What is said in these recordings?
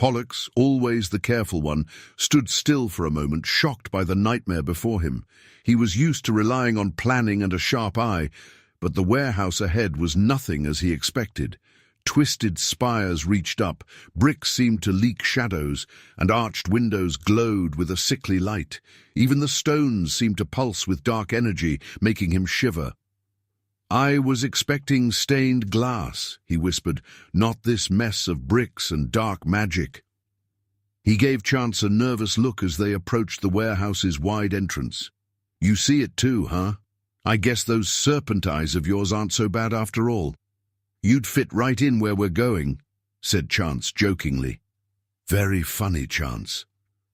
Pollux, always the careful one, stood still for a moment, shocked by the nightmare before him. He was used to relying on planning and a sharp eye, but the warehouse ahead was nothing as he expected. Twisted spires reached up, bricks seemed to leak shadows, and arched windows glowed with a sickly light. Even the stones seemed to pulse with dark energy, making him shiver. "I was expecting stained glass," he whispered, "not this mess of bricks and dark magic." He gave Chance a nervous look as they approached the warehouse's wide entrance. "You see it too, huh? I guess those serpent eyes of yours aren't so bad after all. You'd fit right in where we're going," said Chance jokingly. "Very funny, Chance.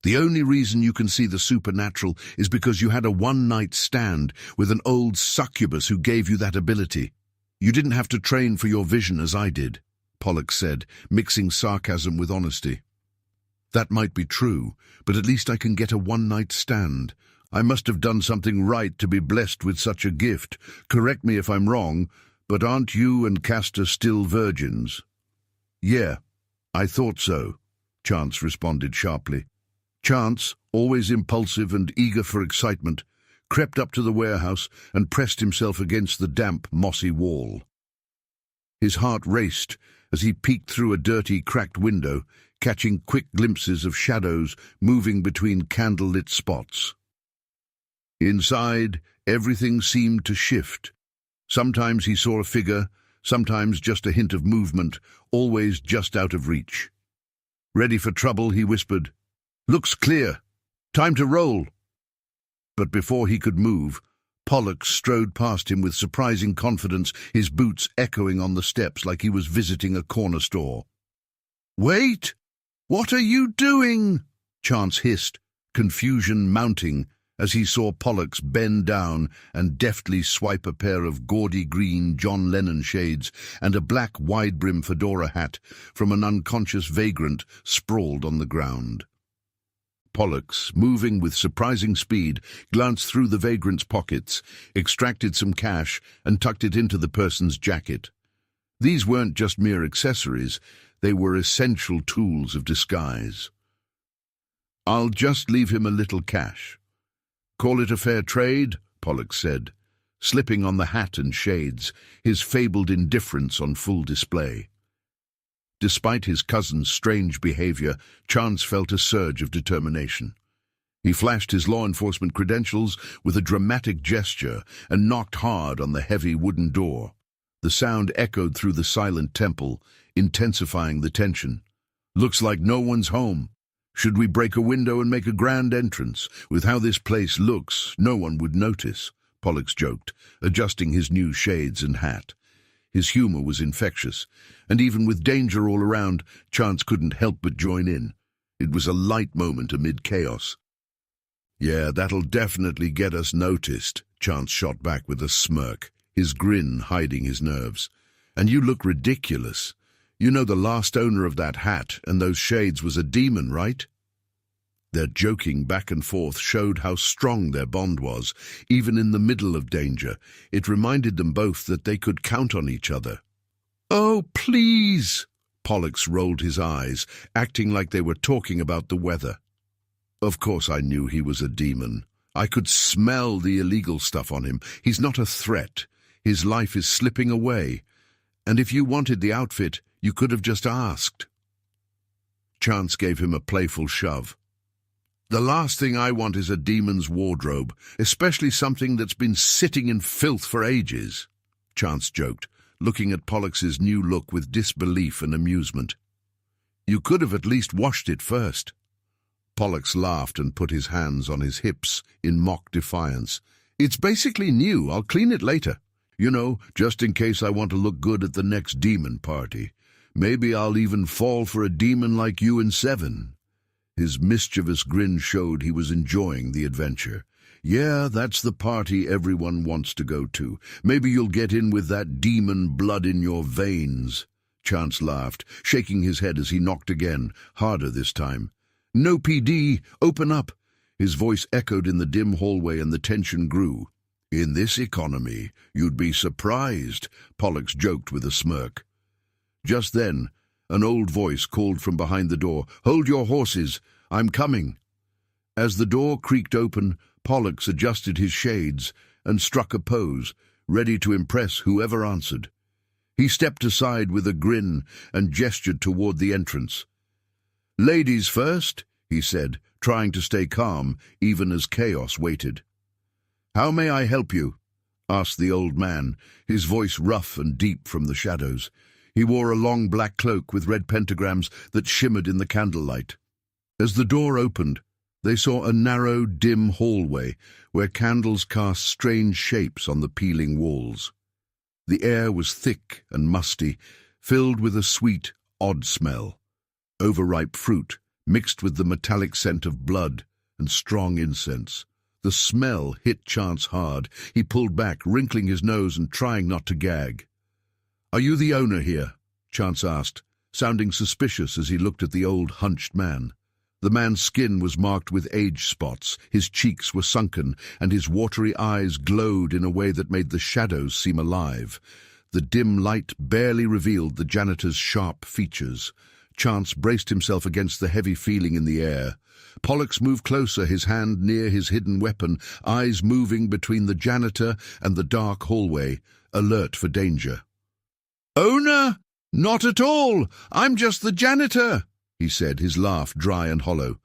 The only reason you can see the supernatural is because you had a one-night stand with an old succubus who gave you that ability. You didn't have to train for your vision as I did," Pollux said, mixing sarcasm with honesty. "That might be true, but at least I can get a one-night stand. I must have done something right to be blessed with such a gift. Correct me if I'm wrong, but aren't you and Castor still virgins?" "Yeah, I thought so," Chance responded sharply. Chance, always impulsive and eager for excitement, crept up to the warehouse and pressed himself against the damp, mossy wall. His heart raced as he peeked through a dirty, cracked window, catching quick glimpses of shadows moving between candle-lit spots. Inside, everything seemed to shift. Sometimes he saw a figure, sometimes just a hint of movement, always just out of reach. "Ready for trouble," he whispered. "Looks clear. Time to roll." But before he could move, Pollux strode past him with surprising confidence, his boots echoing on the steps like he was visiting a corner store. "Wait! What are you doing?" Chance hissed, confusion mounting as he saw Pollux bend down and deftly swipe a pair of gaudy green John Lennon shades and a black wide-brim fedora hat from an unconscious vagrant sprawled on the ground. Pollux, moving with surprising speed, glanced through the vagrant's pockets, extracted some cash, and tucked it into the person's jacket. These weren't just mere accessories, they were essential tools of disguise. "I'll just leave him a little cash. Call it a fair trade," Pollux said, slipping on the hat and shades, his fabled indifference on full display. Despite his cousin's strange behavior, Chance felt a surge of determination. He flashed his law enforcement credentials with a dramatic gesture and knocked hard on the heavy wooden door. The sound echoed through the silent temple, intensifying the tension. "Looks like no one's home. Should we break a window and make a grand entrance? With how this place looks, no one would notice," Pollux joked, adjusting his new shades and hat. His humor was infectious, and even with danger all around, Chance couldn't help but join in. It was a light moment amid chaos. "Yeah, that'll definitely get us noticed," Chance shot back with a smirk, his grin hiding his nerves. "And you look ridiculous. You know the last owner of that hat and those shades was a demon, right?" Their joking back and forth showed how strong their bond was. Even in the middle of danger, it reminded them both that they could count on each other. "Oh, please!" Pollux rolled his eyes, acting like they were talking about the weather. "Of course I knew he was a demon. I could smell the illegal stuff on him. He's not a threat. His life is slipping away. And if you wanted the outfit, you could have just asked." Chance gave him a playful shove. "The last thing I want is a demon's wardrobe, especially something that's been sitting in filth for ages," Chance joked, looking at Pollux's new look with disbelief and amusement. "You could have at least washed it first." Pollux laughed and put his hands on his hips in mock defiance. "It's basically new. I'll clean it later. You know, just in case I want to look good at the next demon party. Maybe I'll even fall for a demon like you and Sevyn." His mischievous grin showed he was enjoying the adventure. "Yeah, that's the party everyone wants to go to. Maybe you'll get in with that demon blood in your veins." Chance laughed, shaking his head as he knocked again, harder this time. "No PD, open up." His voice echoed in the dim hallway and the tension grew. "In this economy, you'd be surprised," Pollux joked with a smirk. Just then, An old voice called from behind the door, "Hold your horses, I'm coming." As the door creaked open, Pollux adjusted his shades and struck a pose, ready to impress whoever answered. He stepped aside with a grin and gestured toward the entrance. "Ladies first," he said, trying to stay calm even as chaos waited. "How may I help you?" asked the old man, his voice rough and deep from the shadows. He wore a long black cloak with red pentagrams that shimmered in the candlelight. As the door opened, they saw a narrow, dim hallway where candles cast strange shapes on the peeling walls. The air was thick and musty, filled with a sweet, odd smell. Overripe fruit, mixed with the metallic scent of blood and strong incense. The smell hit Chance hard. He pulled back, wrinkling his nose and trying not to gag. "Are you the owner here?" Chance asked, sounding suspicious as he looked at the old, hunched man. The man's skin was marked with age spots, his cheeks were sunken, and his watery eyes glowed in a way that made the shadows seem alive. The dim light barely revealed the janitor's sharp features. Chance braced himself against the heavy feeling in the air. Pollux moved closer, his hand near his hidden weapon, eyes moving between the janitor and the dark hallway, alert for danger. "Owner? Not at all. I'm just the janitor," he said, his laugh dry and hollow.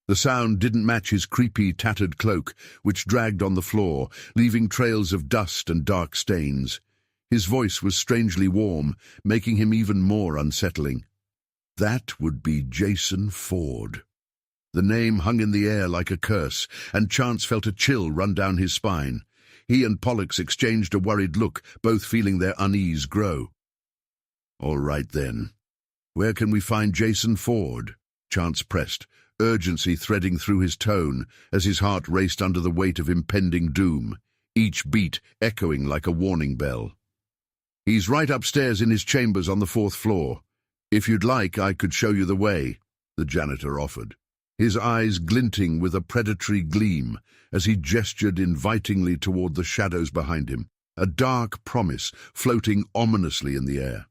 The sound didn't match his creepy, tattered cloak, which dragged on the floor, leaving trails of dust and dark stains. His voice was strangely warm, making him even more unsettling. That would be Jason Ford. The name hung in the air like a curse, and Chance felt a chill run down his spine. He and Pollux exchanged a worried look, both feeling their unease grow. "All right, then. Where can we find Jason Ford?" Chance pressed, urgency threading through his tone as his heart raced under the weight of impending doom, each beat echoing like a warning bell. "He's right upstairs in his chambers on the 4th floor. If you'd like, I could show you the way," the janitor offered, his eyes glinting with a predatory gleam as he gestured invitingly toward the shadows behind him, a dark promise floating ominously in the air.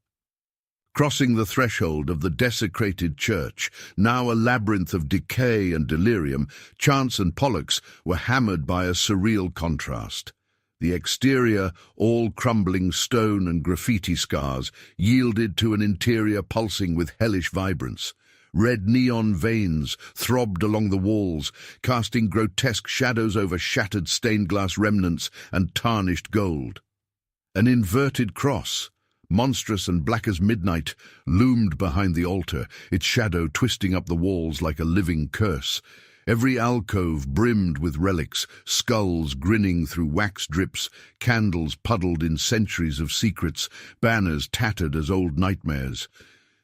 Crossing the threshold of the desecrated church, now a labyrinth of decay and delirium, Chance and Pollux were hammered by a surreal contrast. The exterior, all crumbling stone and graffiti scars, yielded to an interior pulsing with hellish vibrance. Red neon veins throbbed along the walls, casting grotesque shadows over shattered stained-glass remnants and tarnished gold. An inverted cross, monstrous and black as midnight, loomed behind the altar, its shadow twisting up the walls like a living curse. Every alcove brimmed with relics, skulls grinning through wax drips, candles puddled in centuries of secrets, banners tattered as old nightmares.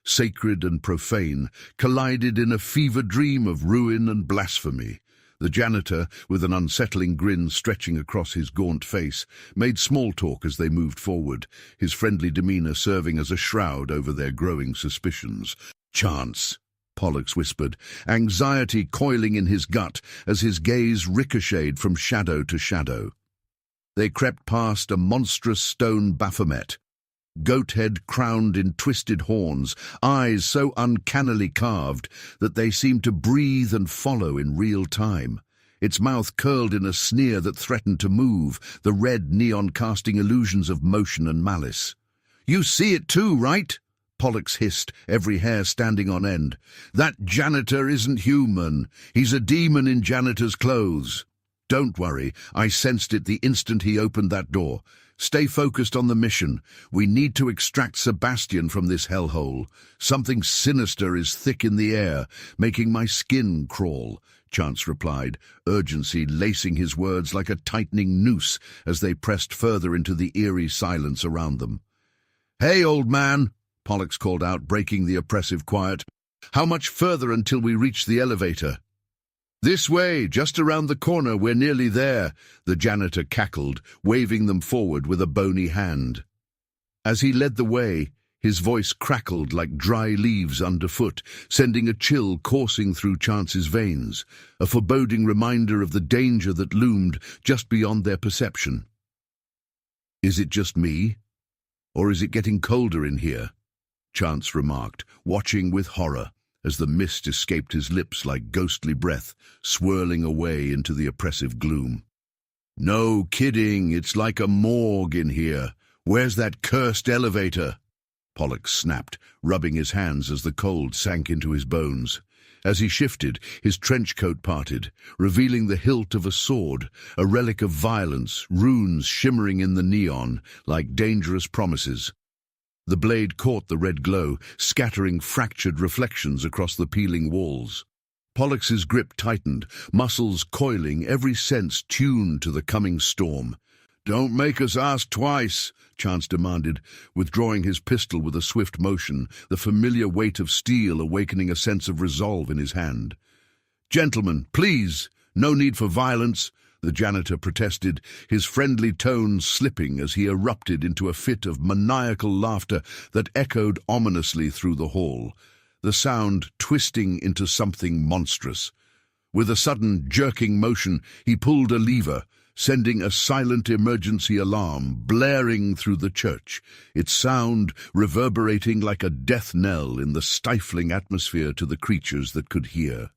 Sacred and profane collided in a fever dream of ruin and blasphemy. The janitor, with an unsettling grin stretching across his gaunt face, made small talk as they moved forward, his friendly demeanor serving as a shroud over their growing suspicions. "Chance," Pollux whispered, anxiety coiling in his gut as his gaze ricocheted from shadow to shadow. They crept past a monstrous stone Baphomet, goat head crowned in twisted horns, eyes so uncannily carved that they seemed to breathe and follow in real time. Its mouth curled in a sneer that threatened to move, the red neon casting illusions of motion and malice. "You see it too, right?" Pollux hissed, every hair standing on end. "That janitor isn't human. He's a demon in janitor's clothes." "Don't worry, I sensed it the instant he opened that door. Stay focused on the mission. We need to extract Sebastian from this hellhole. Something sinister is thick in the air, making my skin crawl," Chance replied, urgency lacing his words like a tightening noose as they pressed further into the eerie silence around them. "Hey, old man," Pollux called out, breaking the oppressive quiet. "How much further until we reach the elevator?" "This way, just around the corner, we're nearly there," the janitor cackled, waving them forward with a bony hand. As he led the way, his voice crackled like dry leaves underfoot, sending a chill coursing through Chance's veins, a foreboding reminder of the danger that loomed just beyond their perception. "Is it just me? Or is it getting colder in here?" Chance remarked, watching with horror as the mist escaped his lips like ghostly breath, swirling away into the oppressive gloom. "No kidding, it's like a morgue in here. Where's that cursed elevator?" Pollux snapped, rubbing his hands as the cold sank into his bones. As he shifted, his trench coat parted, revealing the hilt of a sword, a relic of violence, runes shimmering in the neon like dangerous promises. The blade caught the red glow, scattering fractured reflections across the peeling walls. Pollux's grip tightened, muscles coiling, every sense tuned to the coming storm. "Don't make us ask twice," Chance demanded, withdrawing his pistol with a swift motion, the familiar weight of steel awakening a sense of resolve in his hand. "Gentlemen, please, no need for violence," the janitor protested, his friendly tones slipping as he erupted into a fit of maniacal laughter that echoed ominously through the hall, the sound twisting into something monstrous. With a sudden, jerking motion, he pulled a lever, sending a silent emergency alarm blaring through the church, its sound reverberating like a death knell in the stifling atmosphere to the creatures that could hear.